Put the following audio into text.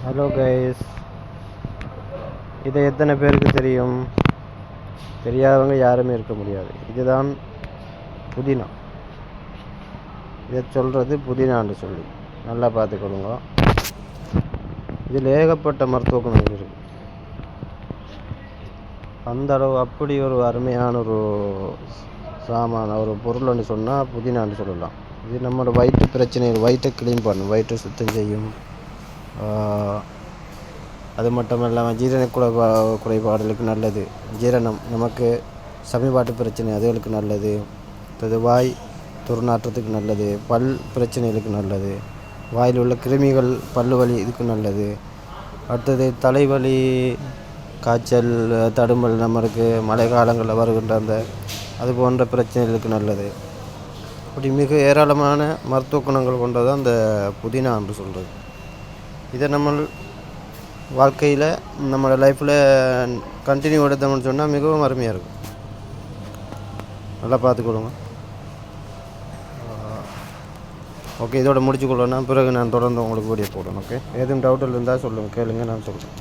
Hello guys, இதை எத்தனை பேருக்கு தெரியும்? தெரியாதவங்க யாருமே இருக்க முடியாது. இதுதான் புதினா. இதை சொல்கிறது புதினான்னு சொல்லி நல்லா பார்த்துக்கொள்ளுங்க. இதில் ஏகப்பட்ட மருத்துவ குணங்கள் இருக்குது. அந்த அளவு அப்படி ஒரு அருமையான ஒரு சாமான ஒரு பொருள்னு சொன்னால் புதினான்னு சொல்லலாம். இது நம்மளோட வயிற்று பிரச்சனைகள், வயிற்றை க்ளீன் பண்ணும், வயிற்றை சுத்தம் செய்யும். அது மட்டும் இல்லாமல் ஜீரண குறைபாடுகளுக்கு நல்லது. ஜீரணம், நமக்கு சமீபாட்டு பிரச்சனை அதுகளுக்கு நல்லது. அடுத்தது வாய் துர்நாற்றத்துக்கு நல்லது. பல் பிரச்சனைகளுக்கு நல்லது. வாயில் உள்ள கிருமிகள், பல்லு வலி இதுக்கு நல்லது. அடுத்தது தலைவலி, காய்ச்சல், தடுமல், நம்மளுக்கு மழை காலங்களில் வருகின்ற அது போன்ற பிரச்சனைகளுக்கு நல்லது. அப்படி மிக ஏராளமான மருத்துவ குணங்கள் கொண்டது அந்த புதினா என்று சொல்கிறது. இதை நம்ம வாழ்க்கையில் நம்மளோட லைஃப்பில் கண்டினியூ எடுத்தோம்னு சொன்னால் மிகவும் அருமையாக இருக்கும். நல்லா பார்த்துக்கொள்ளுங்க. ஓகே, இதோட முடிச்சுக்கொள்ளணும். பிறகு நான் தொடர்ந்து உங்களுக்கு வீடியோ போடணும். ஓகே, எதுவும் டவுட்டில் இருந்தால் சொல்லுங்கள், கேளுங்க, நான் சொல்கிறேன்.